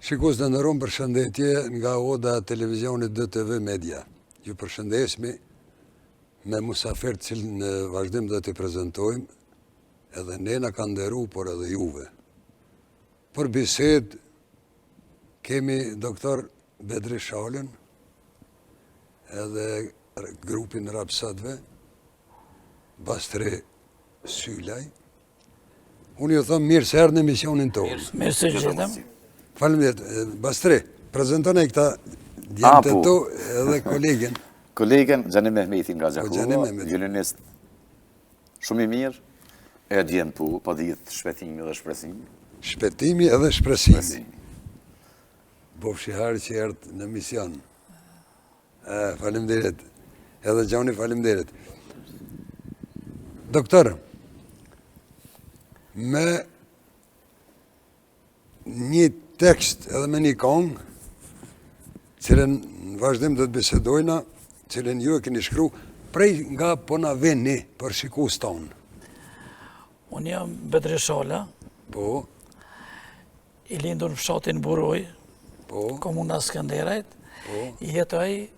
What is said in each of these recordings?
Shikues të nderuar, përshëndetje nga Oda Televizionit DTV Media. Ju përshëndesmi me musafir të cilën në vazhdim do t'i prezantojmë, edhe ne na ka nderuar, por edhe juve. Për bisedë kemi doktor Bedri Shalën, edhe grupin Rapsatve, Bastri Sylaj. Unë ju thëmë mirë se erdhë në emisionin tonë. Mirë se gjithëm. Faleminderit. Bastri, prezentone këta djemët e tu edhe kolegin. Kolegen, Gjani Mehmeti nga Gjakova, violinist shumë i mirë, e djemë pu, pa ditë shpetimi dhe shpresimi. Shpetimi edhe shpresimi. Bofshiharë që erdhë në mision. Faleminderit. Edhe Gjani, faleminderit. Doktor, me një tekst edhe me një këngë, cilën në vazhdim dhe të bisedojna, cilën ju e keni shkru, prej nga po na vini për shikus tonë. Unë jam Bedri Shala, Po, i lindur në fshatin Buroj, po, komuna Skanderajt, po, jetoj,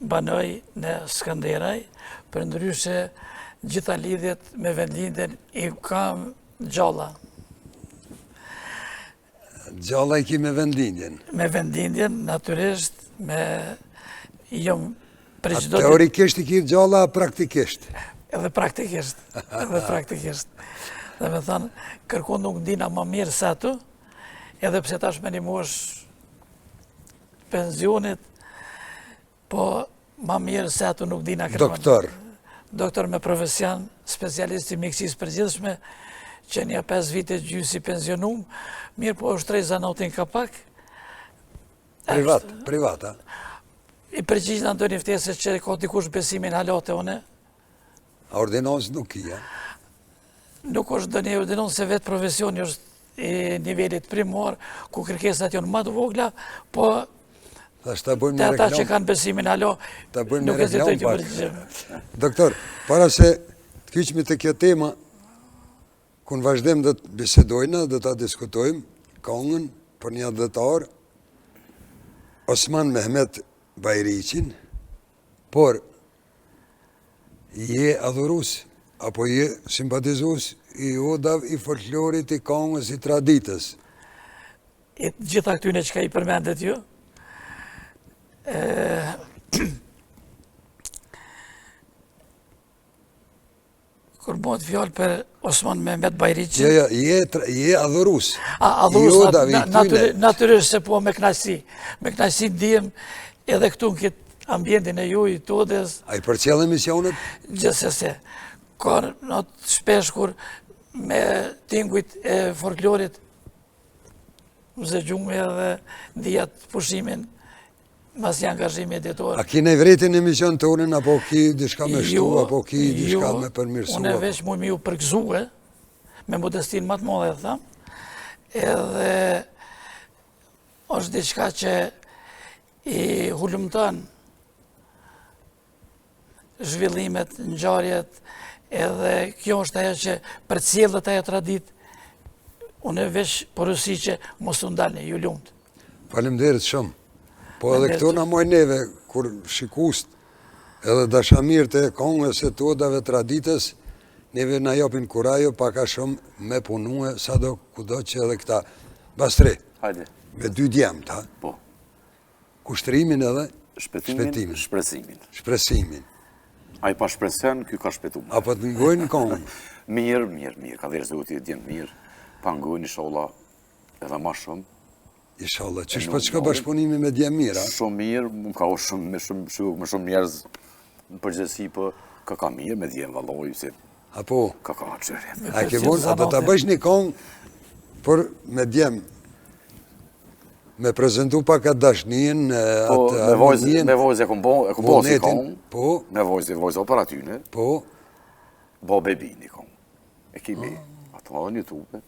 banoj në Skanderaj, për ndryshe gjitha lidhjet me vendlindjen i kam gjalla. gjalla i ki me vendindjen. Me vendlindjen, natyrisht, me jom A prezidentit, teorikisht i ki gjalla, a praktikisht? edhe praktikisht, edhe praktikisht. Dhe me thënë, kërkon nuk ndina më mirë se ato, edhe pse tash me një mosh pensionit, po më mirë se ato nuk dina kërkon. Doktor. Doktor me profesion, specialist i mjekësisë përgjithshme, që një 5 vite gjysë i pensionum, mirë po është 3 zanotin ka pak. Privat, a? I përgjigj në ndonjë ftesë që ka dikush besimin halate une, A ordinons nuk i, a? nuk është ndonjë ordinon se vetë profesioni është i nivelit primor, ku kërkesat janë më të vogla, po Thash ta bëjmë të një ata që reklam. kanë besimin halo, Ta bëjmë nuk një ezitoj reklam të pak. përgjigjim. Doktor, para se të kyqmi të kjo tema, ku në vazhdim dhe të bisedojna, dhe të diskutojmë këngën për një adhëtar, Osman Mehmet Bajriqin, por je adhurus, apo je simpatizus i odav, i folklorit, i këngës, i traditës. I gjitha këtyne që ka i përmendet ju, kur bëhet fjallë për Osman Mehmet Bajriqin, Je adhurus. adhurus, Odav, i tyne. natyrisht se po me knaqësi ndihem edhe këtu në këtë ambientin e ju, i todes, A i përcjell emisionet? gjithsesi. Ka në të shpesh kur me tingujt e folklorit zëgjume edhe dhijat pushimin mas një angazhimi editor. A ki në vretin emision të unin, apo ki diçka me shtu, Jo, apo ki diçka jo, me përmirësua? Unë veç mu ju përgëzue, me modestin më të madhe, tham, edhe është diçka që i hulumton zhvillimet, ngjarjet, edhe kjo është ajo që përcjellet ajo traditë. Unë veç porosi që mos u ndalni, ju lumt. Faleminderit shumë. Po edhe këto na moj neve, kur shikust edhe dashamirët e këngës e të odave traditës, neve na japin kurajo paka shumë me punue, sado kudo që edhe këta. Bastri, Hajde, me 2 djemët, ha? po, Kushtrimin edhe shpetimin, shpresimin. shpresimin. A i pa shpresen, kjo ka shpetu. Apo të ngojnë këngën. Mirë, ka dhe rezulti djenë mirë, pa ngojnë i shola edhe ma shumë. Inshallah, që shpo që ka bashkëpunimi me djemë mira? Shumë mirë, më ka o shumë, me shumë njerëz në përgjithësi, po ka mirë me djenë valloj, se Apo, ka qërë. a ke vonë, a do të bësh një këngë për me djemë, me prezentu pak atë dashnien, Po, atë me vojzë e ku bo si këngë, po, me vojzë operatyne, po, bo bebi një këngë. E kimi, ato edhe një tupe,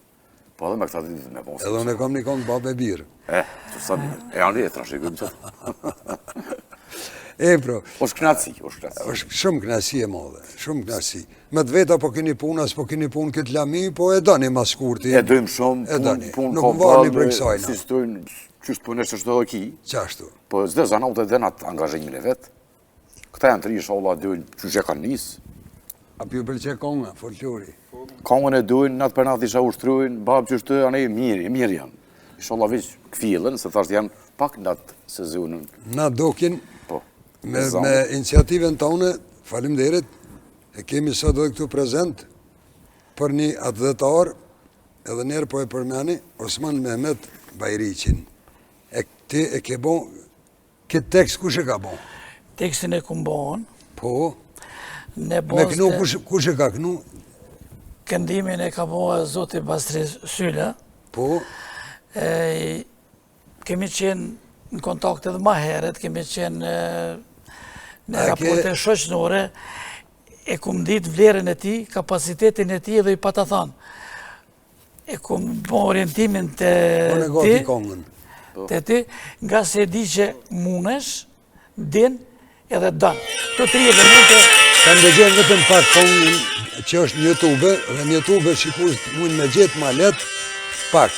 po edhe me këta ditë me bo si. edhe unë e kam një këngë babë e birë. Që sa mirë, e anë vjetra, shikëm që. është knatësi. është shumë knatësi e madhe, shumë knatësi. Me të veta po keni punë, as po keni punë këtë lami, po e doni mas kurti. E dojmë shumë, punë nuk mbarni për kësajna. Si stojnë, qështë punesh është dhe ki. Qashtu. Po zde zanat dhe denat angazhimin e vetë. Këta janë të rishë, Allah dojnë që që kanë nisë. A pju pëlqe konga, folklori? Kongën e dojnë, natë për natë isha ushtrujnë, babë që shtë, anë e mirë janë. Isha Allah veç këfilën, se thashtë janë pak natë sezonën. Na dokin, me iniciativen tonë, faleminderit, e kemi sot edhe këtu prezent për një atletar, edhe njerë po e përmeni, Osman Mehmet Bajriqin. Ti e ke bon, këtë tekst kush e ka bon? Tekstin e kumbon. Po, me knu kush e ka knu? Këndimin e ka bo Zoti Bastri Sylla. Po. Kemi qenë në kontakt edhe ma heret, kemi qenë në raporte shoqënore, e kum ditë vlerën e ti, kapacitetin e ti dhe i pata thanë. E kum bo orientimin të ti, nga se di që munesh, din edhe danë. Të tri edhe mund të... Kanë dëgjen vetëm pak kongën që është në YouTube, dhe në YouTube shikus mund me gjithë ma letë pak.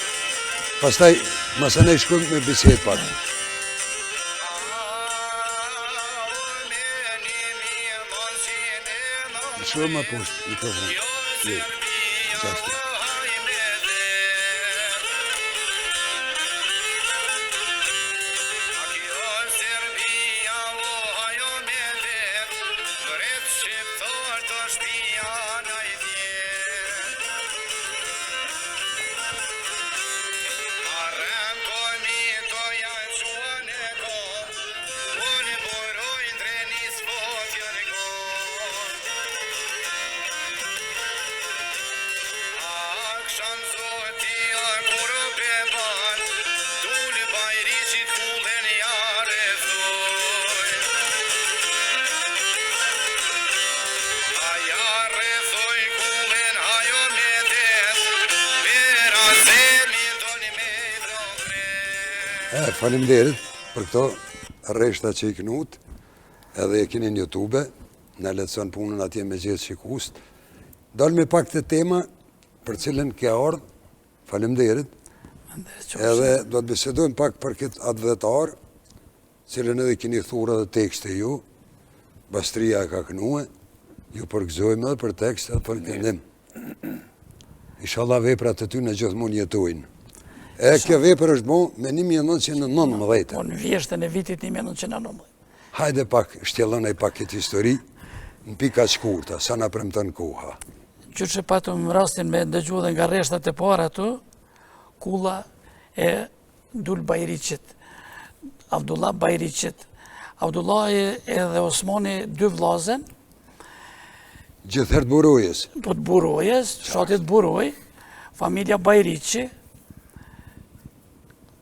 Pastaj, masa ne shkujmë me bisedë pak. Shumë ma poshtë, mikrofon. Qashtu. Faleminderit për këto rreshta që i knut, edhe e keni në YouTube, në letëson punën atje me gjithë shikust. Dalë me pak të tema për cilën ke ardhë, faleminderit, edhe do të bisedojmë pak për këtë advetar, cilën edhe keni thura dhe tekste ju, Bastria ka knue, ju përgëzojmë edhe për tekste dhe për këndim. Inshallah veprat të ty në gjithmonë jetojnë. E kjo vepër është bon me 1919. Po në vjeshtën e vitit 1919. Hajde pak, shtjellën e pak këtë histori, në pika shkurta, sa na premton koha. Që që patëm rastin me ndëgju dhe nga rreshtat e para tu, kulla e Dul Bajriqit, Abdullah Bajriqit. Abdullah edhe Osmani dy vllazen. Gjithëherë të Burojës. Po të Burojës, shatit Buroj, familja Bajriqi,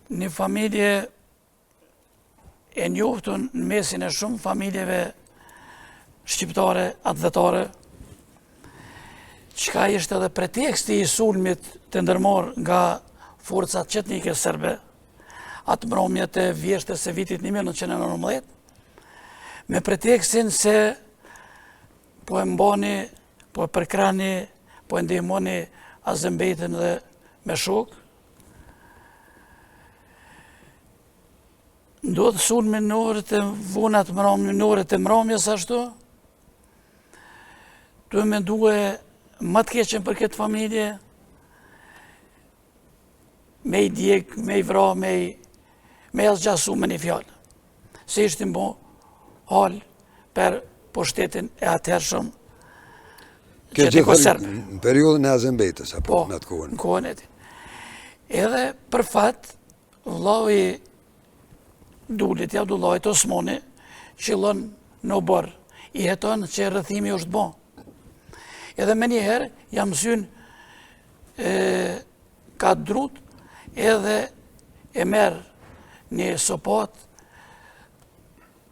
një familje e njoftun në mesin e shumë familjeve shqiptare, atletare, qka ishte edhe preteksti i sulmit të ndërmor nga forcat qetnike serbe, atë mbrëmjet e vjeshtës e vitit 1919, me pretekstin se po e mbani, po e përkrani, po e ndihmoni Azembejtën dhe me shok. Ndodhë sulmi në orët e vunat mramjë, në orët e mramjës ashtu, të me duhe më të keqen për këtë familje, me i djek, me i vra, me i asgjasu me një fjallë. Se ishtë në bo halë për pushtetin e atërshëm qetniko serbe. Në periodën e Azembejtës, apo në atë kohën? Po, në kohën e ti. Edhe për fatë, vllavi Dulit, Abdullahit Osmani, qëllon në bërë, i jeton që rrëthimi është bon. Edhe me njëherë, jam synë ka drut, edhe e merë një sopat,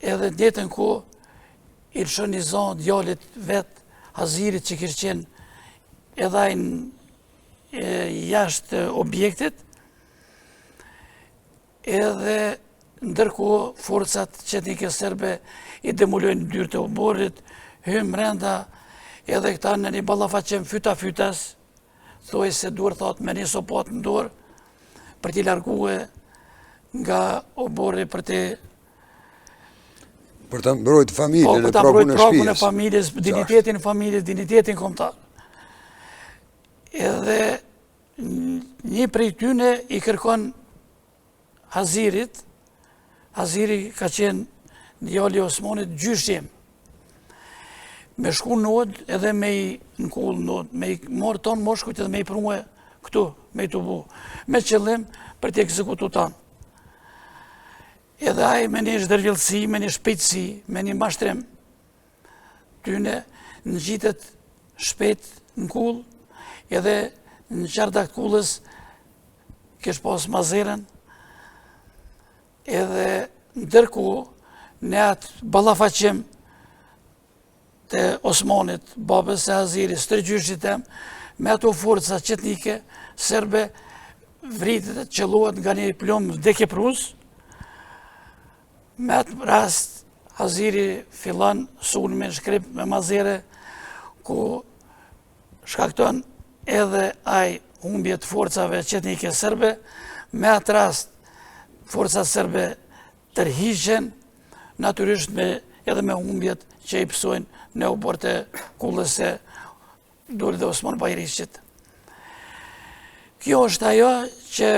edhe ditën ku i lëshon një zonë djallit vetë, Hazirit që kërë qenë edhe jashtë objektit, edhe ndërkohë forcat qetnike serbe i demolojnë dyrët e oborit, hymë brenda, edhe këta në një ballafaqem fyta-fytas, thuaj se duhet thot me një sopat në dorë, për t'i largue nga obori për t'i... Për të mbrojt familjen e për t'a prakun mbrojt e prakun e shtëpisë. familjes, dignitetin e familjes, dignitetin kombëtar. Edhe një prej tyne i kërkon Hazirit, Haziri ka qenë djali i Osmanit gjyshim, me shku në Odë edhe me i nkull në Odë, me i morë tonë moshkujt edhe me i prungue këtu, me i tubu, me qëllim për t'i ekzekutu tanë. Edhe ai me një zhdërvjellësi, me një shpejtësi, me një mashtrim, tyne në gjitet shpejt në kull, edhe në qardak kullës kesh pas mazeren, edhe ndërkohë në atë ballafaqim të Osmanit, babës e Hazirit, stërgjyshit tem, me ato forca qetnike, serbe, vritet, qëllohet nga një plumb vdekje prus, me atë rast, Haziri fillan sulmin shkrip me mazere, ku shkakton edhe ai humbje të forcave qetnike serbe, me atë rast, forcat serbe tërhiqen, natyrisht edhe me humbjet që i pësojnë në obor të kullës e Duri dhe Osman Bajriqit. Kjo është ajo që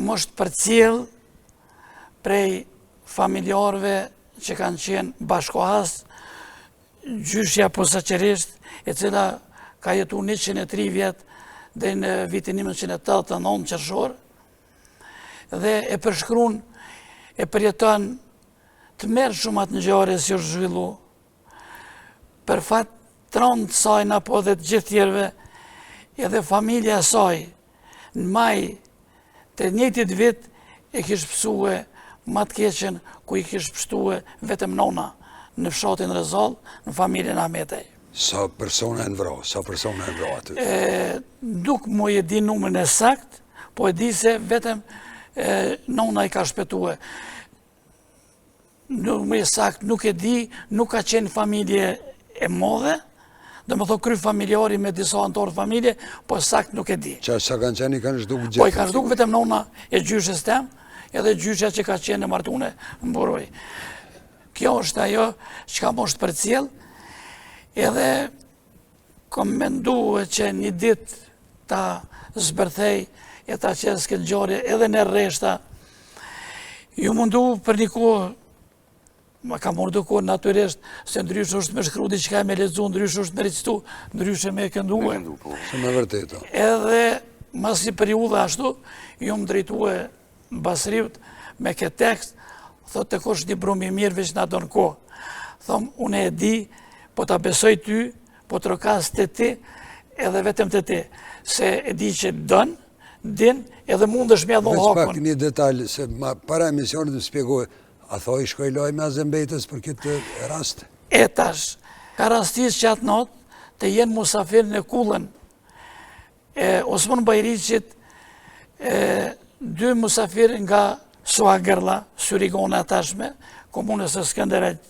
mosht përcjell prej familjarëve që kanë qenë bashkohas, gjyshja posaçërisht, e cila ka jetu 103 vjet dhe në vitin 1989 qershor, dhe e përshkruan, e përjeton të merë shumë atë ngjarje që është zhvillu. Për fat tronë të saj apo dhe të gjithë tjerëve, edhe familja saj në maj të njëjtit vit e kishë pësue ma të keqen ku i kishë pështue vetëm nona në fshatin Rezall, në familjen Ahmetej. Sa persona e në vra aty? Duk mu e di numrin e sakt, po e di se vetëm nona i ka shpetue. Numri e sakt nuk e di, nuk ka qenë familje e modhe, dhe më thot kry familjari me disa antarë familje, po sakt nuk e di. Qa sa kanë qenë i kanë zhduk gjithë? Po i kanë zhduk vetëm nona e gjyshës tem, edhe gjyshja që ka qenë në martune në Buroj. Kjo është ajo që ka mosht përcjell, edhe kom mendu që një dit ta zbërthej e ta qesë këtë ngjarje edhe në rreshta, ju mundu për një kohë, ma ka mundu kohë natyrisht, se ndryshë është me shkru diçka me lexu, ndryshë është me recituar, ndryshë me kënduar. Se me vërteto. Edhe mas një periudhe ashtu, ju më drejtue Basriut me këtë tekst, thot të kosh një brumi mirë veç në ato në kohë. Thom, unë e di, po ta besoj ty, po të rokas të ti, edhe vetëm të ti, se e di që dën, din, edhe mund është me adhon hakon. Veç pak një detalj, se para emisionit më spjegoj, a thoi shkoj loj me Azembejtës për këtë rast? E tash, ka rastis që atë not, të jenë musafir në kullën, Osman Bajriqit, 2 musafir nga Suagërla, Syrigona tashme, komunës e Skënderajt.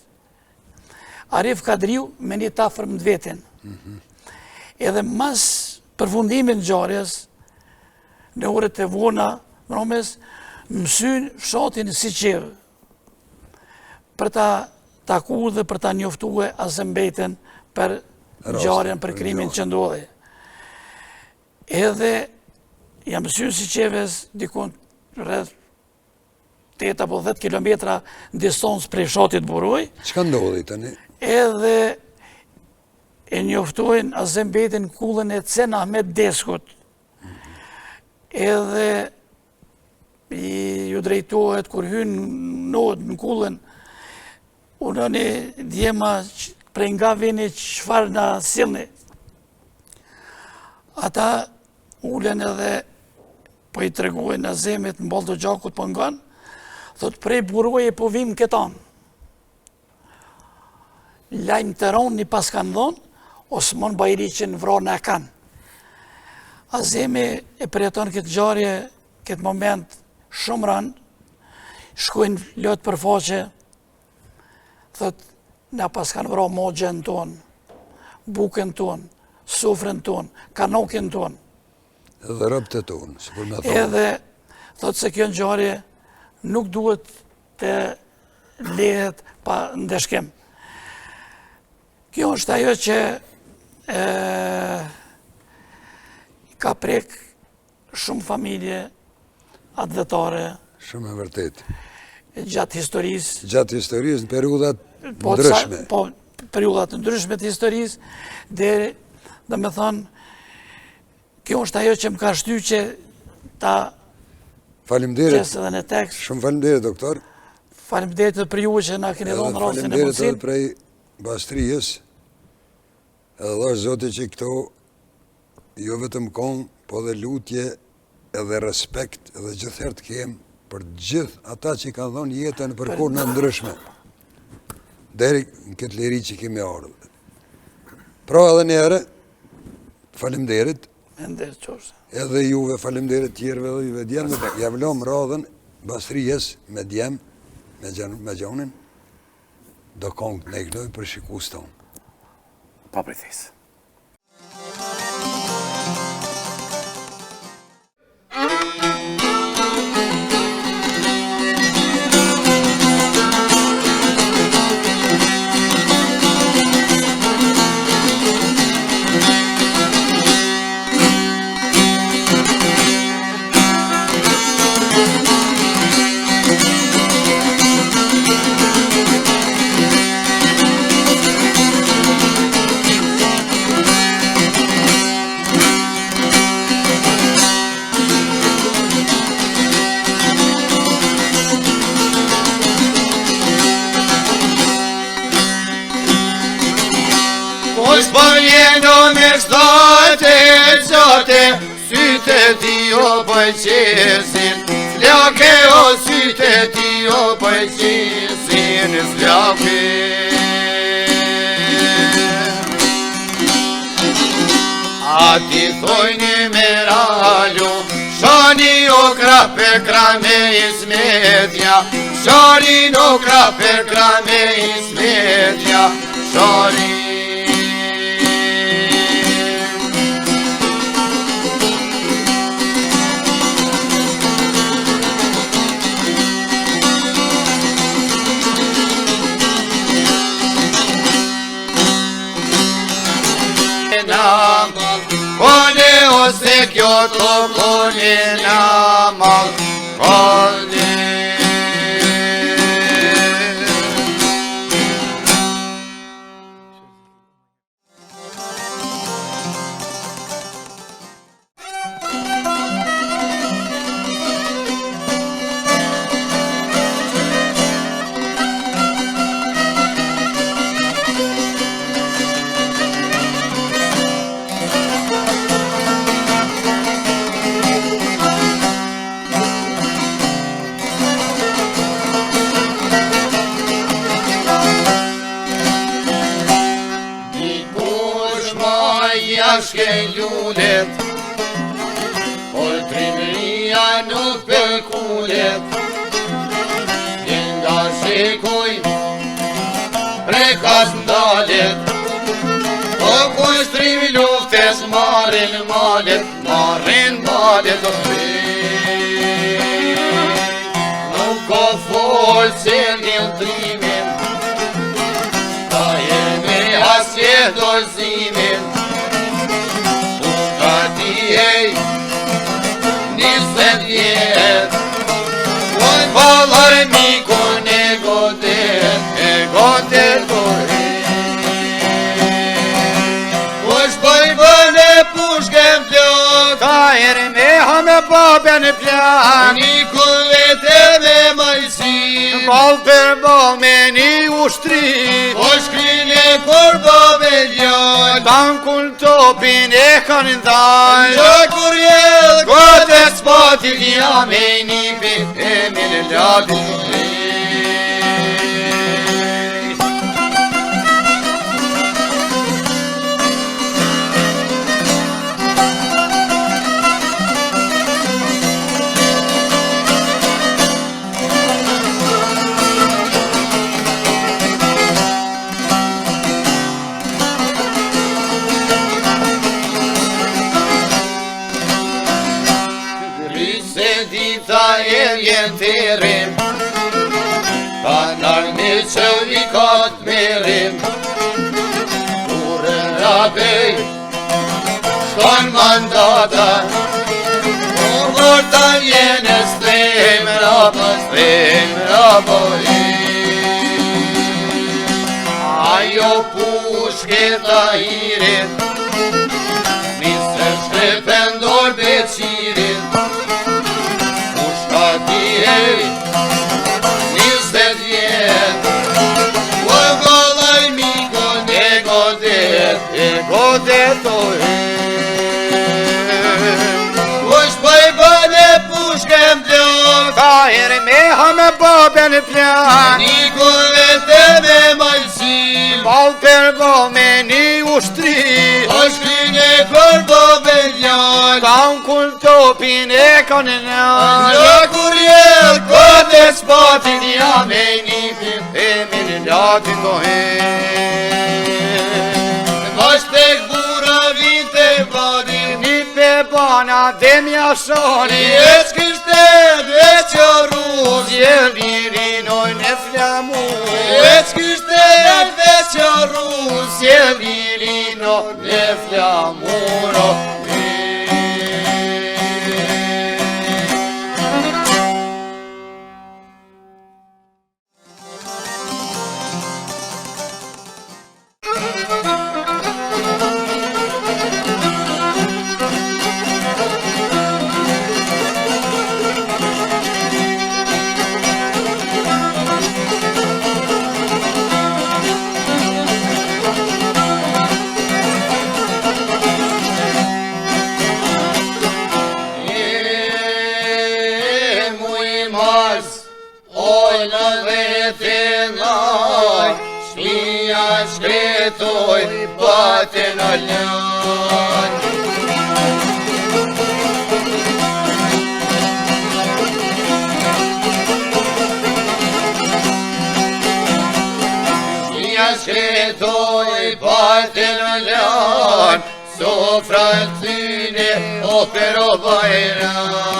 Arif Kadriu me një tafër më vetin. Edhe mas përfundimin ngjarjes, në orët e vona, mromes, mësyn fshatin Siqev, për ta taku dhe për ta njoftue Azembejtën për ngjarjen, për krimin që ndodhi. Edhe jam mësyn Siqeves dikun rreth 8 apo 10 kilometra distancë prej fshatit Buroj. Çka ndodhi tani? Edhe e njoftojnë Azembejtën kullën e Cen Ahmet Deskut. Edhe ju drejtohet kur hynë në kullën, unë një djema prej nga vini qëfar në silni. Ata ulen edhe po i tregojnë Azemit në balë të gjakut po nganë, thot prej Buroj e po vim këtan. Lajmë të ronë një pas kanë dhonë, Osman Bajriqin vra në kanë. Azemi e përjeton këtë ngjarje, këtë moment shumë rënd, shkojnë lot për faqe, thot, na pas kanë vra mogjen tonë, bukën tonë, sofrën tonë, kanokën tonë. Edhe rëbët e tonë, si për me thonë. Edhe, thot se kjo ngjarje nuk duhet të lehet pa ndeshkim. Kjo është ajo që ka prek shumë familje atletare. Shumë e vërtet. Gjatë historisë. Gjatë historisë, në periudat ndryshme. Po, periudat ndryshme të historisë, dhe me thonë, kjo është ajo që më ka shty që ta qesë edhe në tekst. Shumë falimderit, doktor. Falimderit edhe për ju që na keni dhonë rastin e mundësin. Falimderit edhe prej Bastrijës, edhe dhe është Zotit që këto jo vetëm konë, po dhe lutje edhe respekt edhe gjithëherë të kemë për gjithë ata që kanë dhonë jetën për kur në ndryshme. Deri në këtë liri që kemi ardhë. Pra edhe njëre, falimderit. Edhe juve falimderit tjerve dhe juve djemë. Javlom radhën Bastrijës me djemë, me gjonin, do kongë ne kënoj për shikus tonë. Pa prithisë. Syte ti o bëjqesin, flake o syte ti o bëjqesin, flake. A ti thojni me ralu, shani o krape krame ismedja, shani o krape krame ismedja, shani. Kone ose kjo to kone namal, kone. Shke lullet, poltrimria nuk përkullet, nga shikoj, prekas ndalet, o kujstrim luftes marin malet, marin malet o prej. Nuk ko folë se njëltrimin, ta jemi asje dorzimin, nisën jetë, valar mikon e gotet dore. Ush bëjbën e pushkem plot, ka ere me hame babën e plak, niko vete me majsin, bal për bal me një ushtri, ush krine kur babë ljot, tankun topin e kanë ndaj, që kur jetë gote spati lja me një pit e me në ladin të dita e vjen të rim, ka nërmi që vikat me rim, kurën rabej, shkon mandata, ta vjene strem, raboj. Ajo pushketa hirit, misë shkrependor beqirit, pushka tjeri, 20 vjet, o vëllaj mikon e godet o pushkem plok, ka ere me hame babën plak, një kuvete me majsim, bal për bo me një ushtri, është një kër babën janë, ka unë kull topin e kanë në kur jelë, kote spatin ja me një pim, e me një latin dohen. Vash tek bura vite vadin, një pe bana dhe mja shani, e s'kishtet e qaruz, jelirinojnë e flamur, e s'kishtet e qaruz, jelirinojnë e flamur. Shkretoj bate në lën, shkretoj bate në lën, sofra t'yne o pero bajran.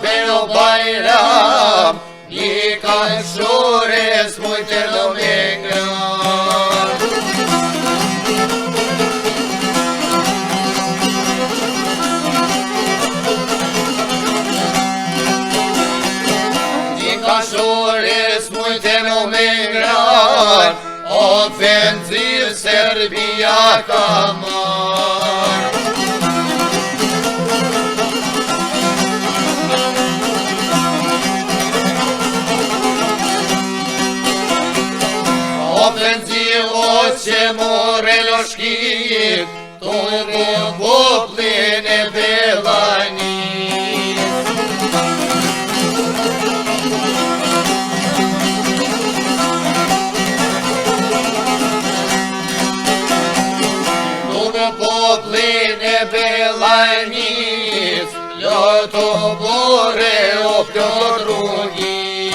Pero bajram, një kanë shores mujtë e lomengram. Një kanë shores mujtë e lomengram, ofensiv Serbia ka marrë. Ofensivo që more loshkit, të poplin e Bellanis. Të poplin e Bellanis, ljoto bore o plot rrugit.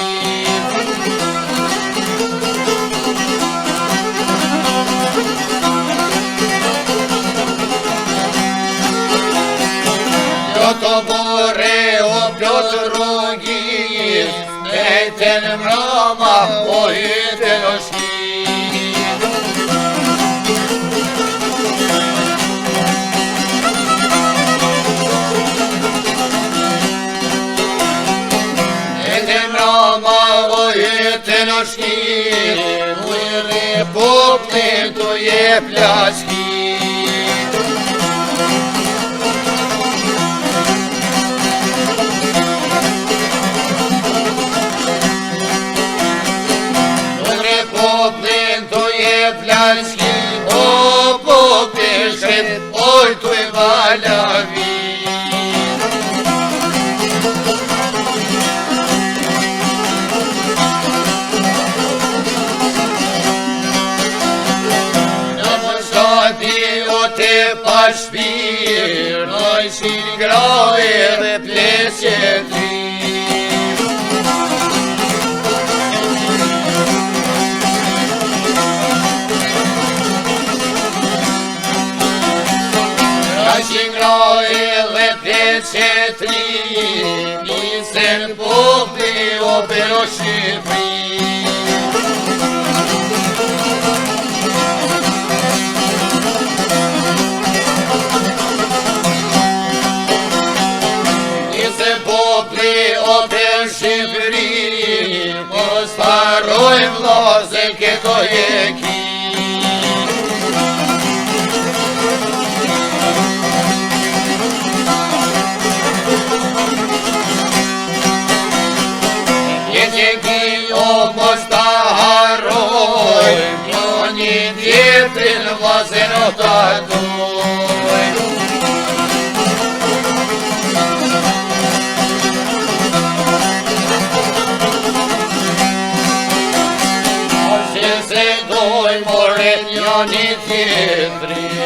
Të bore o plot rrugit, nejten mrama o hyte në shkit. Nejten mrama o hyte në shkit, ujri poplin të jep lashkit. Poplin të jep lashkit, o poplin shkret, oj të i valavi. Në mështati o te pashpir, në ishin grave dhe plesje tri. qetri, njësen popli opero Shqipëri. Njësen popli opero Shqipëri, mos harrojmë vllazën këto jeki. Mos ta harrojmë, një tjetrin vllazën o ta dojmë. Që se dojmë more një tjetrin.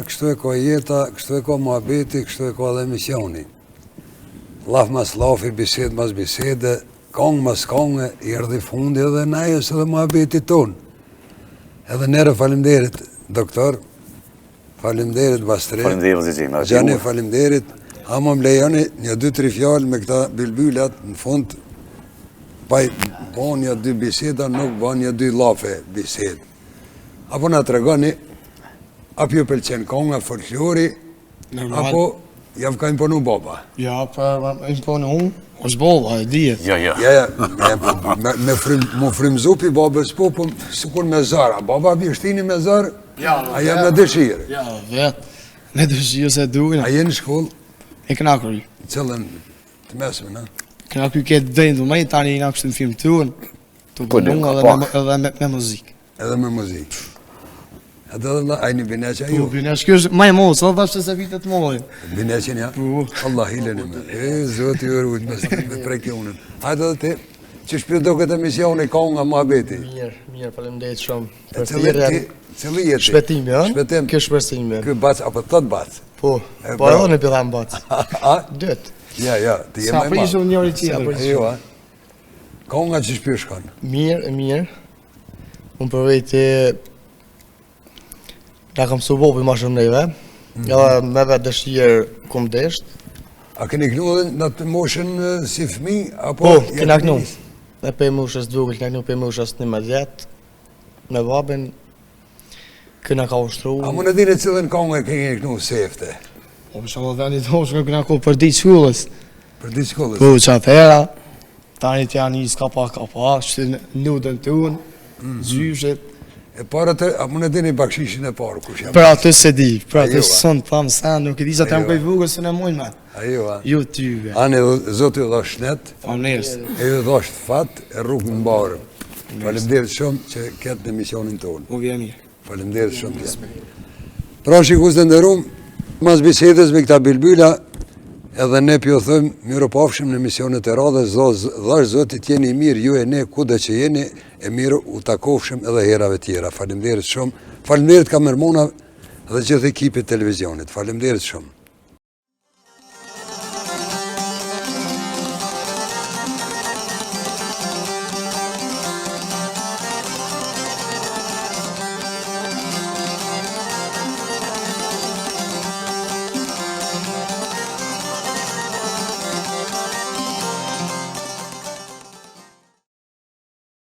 Kështu e ka jeta, kështu e ka muhabeti, kështu e ka dhe misioni. Laf mas lafi, bised mas bisede, kong mas konge, i erdhi fundi edhe najës edhe muhabeti ton. Edhe nere falimderit, doktor, falimderit Bastri, Gjani falimderit, ama më lejoni një 2-3 fjallë me këta bilbylat në fund, pa i bon një 2 biseda, nuk bon një 2 lafe bised. Apo nga të regoni, apo ju pëlqen konga, folklori, apo javë ka imponu baba? Ja, pa imponu, është baba, e dhije. Ja, me frimzupi babës popëm, sikur me zara. Baba bjeshtini me zarë, a jam me dëshirë. Ja, vetë, me dëshirë se duhin. A jenë shkollë? E këna kërri. Cëllën të mesme, na? Këna kërri këtë dëjnë të mejtë, tani i nga kështë në film të unë, të përnunga edhe me muzikë. Edhe me muzikë. Edhe dhe a i një bineqa ju? Bineqa, kjo është maj mos, edhe dhe se vitet mojnë. Bineqin ja? Allah hilen e me. Zotë ju rrujt me prekjonën. Hajde dhe ti, që shpirë do këtë emisioni ka nga muhabeti? Mirë, faleminderit shumë. Cëllë jeti? Shpetimi, ja? Shpetim. Kjo shpetimi. Kjo bac, apo të bac? Po edhe në pjela më bac. A? Dët. Ja, ti jema e ma. Sa prishu njëri tjetër. Jo, a? Ka nga që shpirë shkanë? Mirë. Unë përvejti nga kam su bopi ma shumë neve, edhe me vetë dëshirë kum desht. A keni knu edhe në të moshën si fmi, apo... Po, kena knu. Dhe pe moshës dvogël, kena knu pe moshës 11, me babin, këna ka ushtru. A më në dine cilën kongë e keni knu sefte? Po, më shumë dhe një toshë, këna ku për ditë shkullës. Për ditë shkullës? Po, që atëhera, tani t'ja një s'ka pa, që nudën të unë, zyshet. E para të, a më në dini bakshishin e parë, kush jam? Për atë se di, për atë sënë, thamë sa, nuk e di sa të jam këj vugës, së në mojnë me. Ajo, a? Jo ty, Anë zotë ju dha shnet, Falënderit. e ju dha fat, e rrugë në barë. Faleminderit shumë që ketë në misionin tonë. U vjen mirë. Faleminderit shumë tjetë. Pra shikus të ndërum, mas bisedës me këta bilbyla, edhe ne pjo thëmë, miro pafshim në misionet e radhës, dhash zotit jeni mirë, ju e ne kuda që jeni, e mirë u takofshim edhe herave tjera. Faleminderit shumë. Faleminderit Kamermona dhe gjithë ekipit televizionit. Faleminderit shumë.